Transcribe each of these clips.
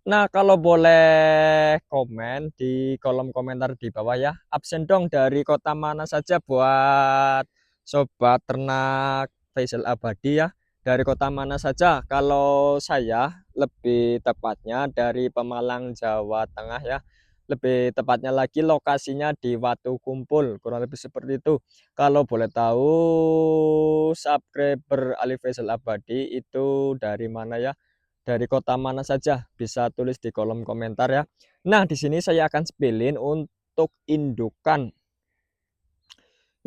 Nah, kalau boleh komen di kolom komentar di bawah ya, absen dong dari kota mana saja buat sobat ternak Faisal Abadi ya. Dari kota mana saja? Kalau saya lebih tepatnya dari Pemalang, Jawa Tengah ya. Lebih tepatnya lagi lokasinya di Watu Kumpul, kurang lebih seperti itu. Kalau boleh tahu subscriber Ali Faisal Abadi itu dari mana ya? Dari kota mana saja bisa tulis di kolom komentar ya. Nah, di sini saya akan spillin untuk indukan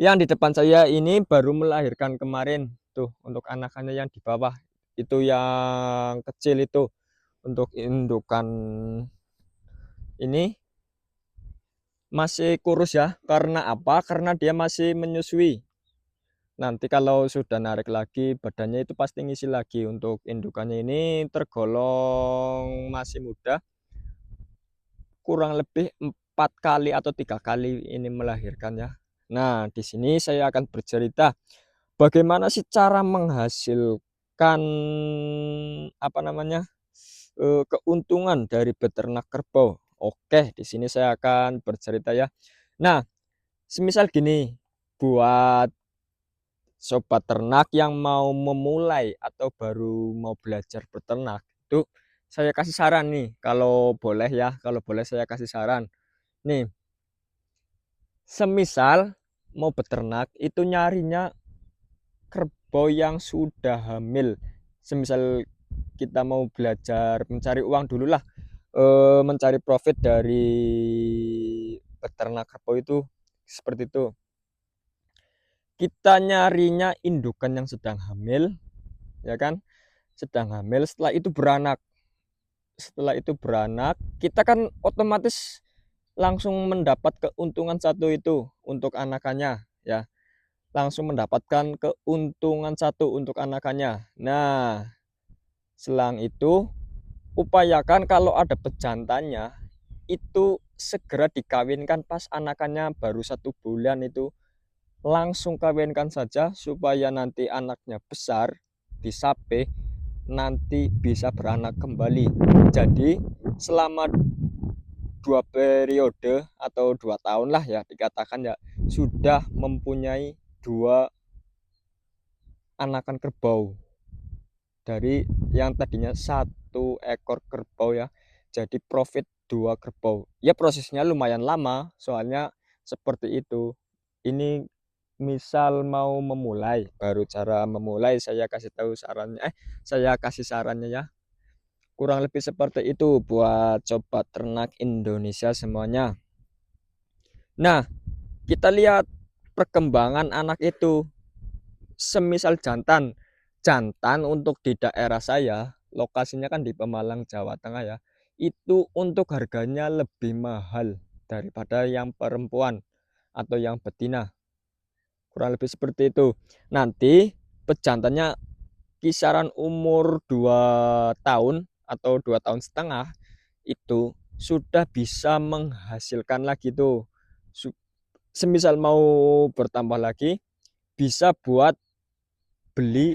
yang di depan saya ini baru melahirkan kemarin tuh untuk anakannya yang di bawah itu yang kecil itu untuk indukan ini masih kurus ya. Karena apa? Karena dia masih menyusui. Nanti kalau sudah narik lagi badannya itu pasti ngisi lagi. Untuk indukannya ini tergolong masih muda, kurang lebih 4 kali atau 3 kali ini melahirkan ya. Nah, di sini saya akan bercerita bagaimana sih cara menghasilkan apa namanya keuntungan dari beternak kerbau. Oke, di sini saya akan bercerita ya. Nah, semisal gini, buat sobat ternak yang mau memulai atau baru mau belajar beternak, itu saya kasih saran nih, kalau boleh ya, kalau boleh saya kasih saran. Nih, semisal mau beternak itu nyarinya kerbau yang sudah hamil. Semisal kita mau belajar mencari uang dulu lah, mencari profit dari beternak kerbau itu seperti itu. Kita nyarinya indukan yang sedang hamil, ya kan? Sedang hamil, setelah itu beranak. Setelah itu beranak, kita kan otomatis langsung mendapat keuntungan satu itu untuk anakannya, ya. Langsung mendapatkan keuntungan satu untuk anakannya. Nah, selang itu upayakan kalau ada pejantannya itu segera dikawinkan pas anakannya baru 1 bulan itu, langsung kawinkan saja supaya nanti anaknya besar disape nanti bisa beranak kembali. Jadi selama 2 periode atau 2 tahun lah ya dikatakan ya, sudah mempunyai 2 anakan kerbau dari yang tadinya 1 ekor kerbau ya, jadi profit 2 kerbau ya. Prosesnya lumayan lama soalnya seperti itu. Ini misal mau memulai, baru cara memulai saya kasih tahu sarannya, saya kasih sarannya ya, kurang lebih seperti itu buat sobat ternak Indonesia semuanya. Nah, kita lihat perkembangan anak itu. Semisal jantan, jantan untuk di daerah saya, lokasinya kan di Pemalang, Jawa Tengah ya, itu untuk harganya lebih mahal daripada yang perempuan atau yang betina, kurang lebih seperti itu. Nanti pejantannya kisaran umur 2 tahun atau 2 tahun setengah itu sudah bisa menghasilkan lagi tuh. Semisal mau bertambah lagi, bisa buat beli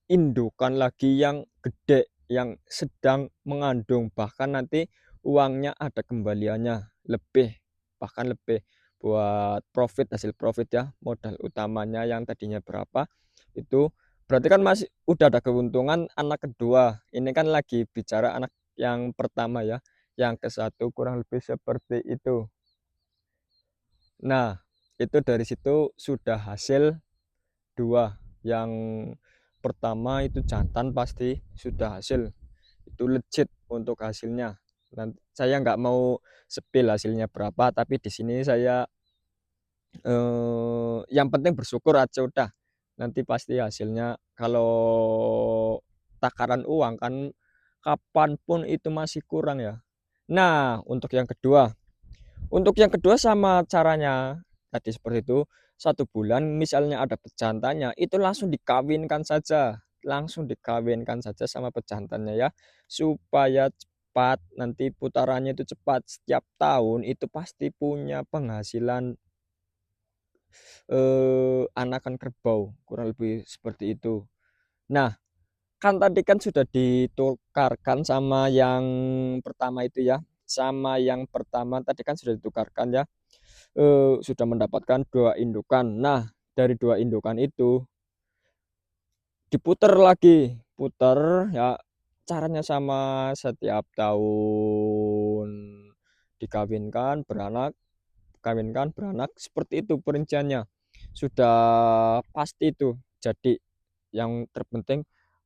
indukan lagi yang gede, yang sedang mengandung, bahkan nanti uangnya ada kembaliannya lebih, bahkan lebih buat profit, hasil profit ya. Modal utamanya yang tadinya berapa itu berarti kan masih udah ada keuntungan anak kedua. Ini kan lagi bicara anak yang pertama ya, yang ke satu kurang lebih seperti itu. Nah, itu dari situ sudah hasil 2. Yang pertama itu jantan pasti sudah hasil, itu legit untuk hasilnya. Nanti saya nggak mau spill hasilnya berapa, tapi di sini saya yang penting bersyukur aja udah. Nanti pasti hasilnya kalau takaran uang kan kapanpun itu masih kurang ya. Nah, untuk yang kedua sama caranya tadi seperti itu. 1 bulan misalnya ada pejantannya itu langsung dikawinkan saja sama pejantannya ya, supaya cepat, nanti putarannya itu cepat. Setiap tahun itu pasti punya penghasilan anakan kerbau, kurang lebih seperti itu. Nah, kan tadi kan sudah ditukarkan sama yang pertama itu ya, sama yang pertama tadi kan sudah ditukarkan ya, sudah mendapatkan 2 indukan. Nah, dari 2 indukan itu diputer lagi, puter ya caranya sama setiap tahun dikawinkan, beranak, kawinkan, beranak, seperti itu perinciannya. Sudah pasti itu. Jadi yang terpenting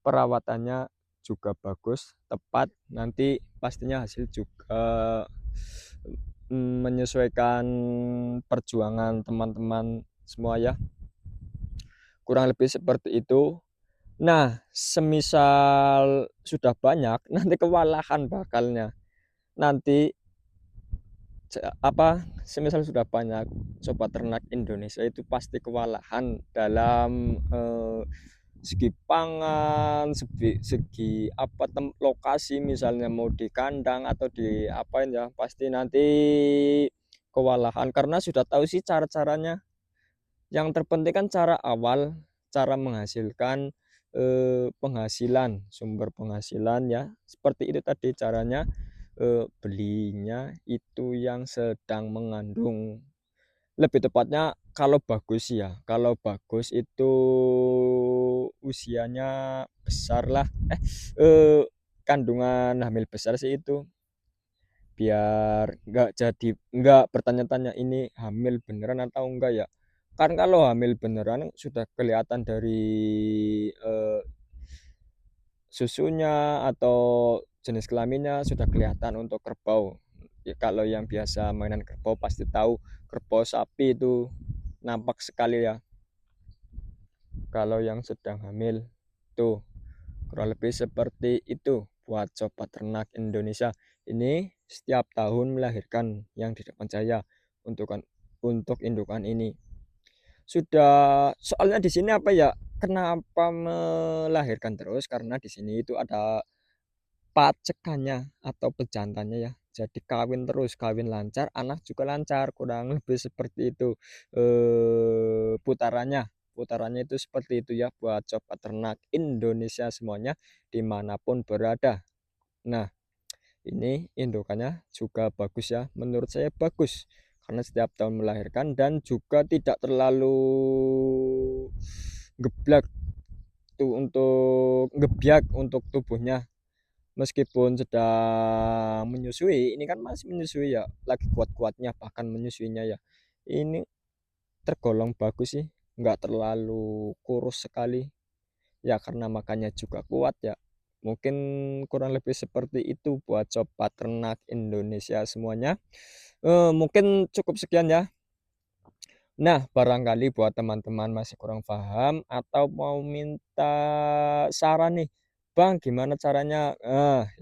perawatannya juga bagus, tepat, nanti pastinya hasil juga menyesuaikan perjuangan teman-teman semua ya. Kurang lebih seperti itu. Nah, semisal sudah banyak, nanti kewalahan bakalnya. Nanti semisal sudah banyak sobat ternak Indonesia itu pasti kewalahan dalam segi pangan, segi lokasi, misalnya mau di kandang atau di apain ya, pasti nanti kewalahan karena sudah tahu sih cara-caranya. Yang terpenting kan cara awal, cara menghasilkan penghasilan, sumber penghasilan ya. Seperti itu tadi caranya, belinya itu yang sedang mengandung. Lebih tepatnya kalau bagus ya, kalau bagus itu usianya besar lah, kandungan hamil besar sih itu. Biar nggak bertanya-tanya ini hamil beneran atau enggak ya. Kan kalau hamil beneran sudah kelihatan dari susunya atau jenis kelaminnya sudah kelihatan untuk kerbau. Ya, kalau yang biasa mainan kerbau pasti tahu kerbau sapi itu nampak sekali ya. Kalau yang sedang hamil tuh kurang lebih seperti itu buat sobat ternak Indonesia. Ini setiap tahun melahirkan yang di depan saya untuk indukan ini. Sudah soalnya di sini apa ya? Kenapa melahirkan terus? Karena di sini itu ada pacekannya atau pejantannya ya. Jadi kawin terus, kawin lancar, anak juga lancar, kurang lebih seperti itu putarannya. Putarannya itu seperti itu ya buat sobat ternak Indonesia semuanya dimanapun berada. Nah, ini indukannya juga bagus ya, menurut saya bagus karena setiap tahun melahirkan dan juga tidak terlalu geblak tuh untuk gebiak untuk tubuhnya. Meskipun sedang menyusui, ini kan masih menyusui ya, lagi kuat-kuatnya bahkan menyusuinya ya. Ini tergolong bagus sih, nggak terlalu kurus sekali. Ya karena makannya juga kuat ya. Mungkin kurang lebih seperti itu buat sobat ternak Indonesia semuanya. Mungkin cukup sekian ya. Nah, barangkali buat teman-teman masih kurang paham atau mau minta saran nih, "Bang, gimana caranya?"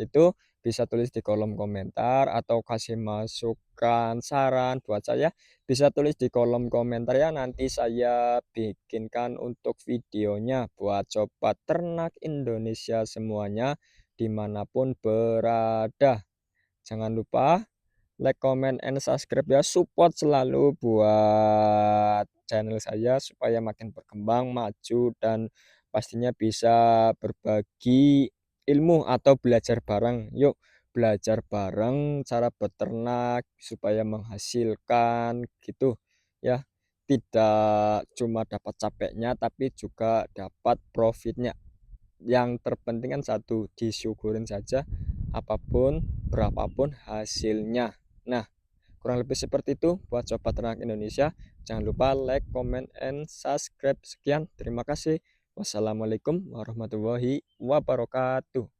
Itu bisa tulis di kolom komentar atau kasih masukan saran buat saya, bisa tulis di kolom komentar ya, nanti saya bikinkan untuk videonya buat sobat ternak Indonesia semuanya dimanapun berada. Jangan lupa like, comment, and subscribe ya, support selalu buat channel saya supaya makin berkembang, maju, dan pastinya bisa berbagi ilmu atau belajar bareng. Yuk belajar bareng cara beternak supaya menghasilkan gitu ya. Tidak cuma dapat capeknya tapi juga dapat profitnya. Yang terpenting kan satu, disyukurin saja apapun berapapun hasilnya. Nah, kurang lebih seperti itu buat sobat ternak Indonesia. Jangan lupa like, comment, and subscribe. Sekian, terima kasih. Wassalamualaikum warahmatullahi wabarakatuh.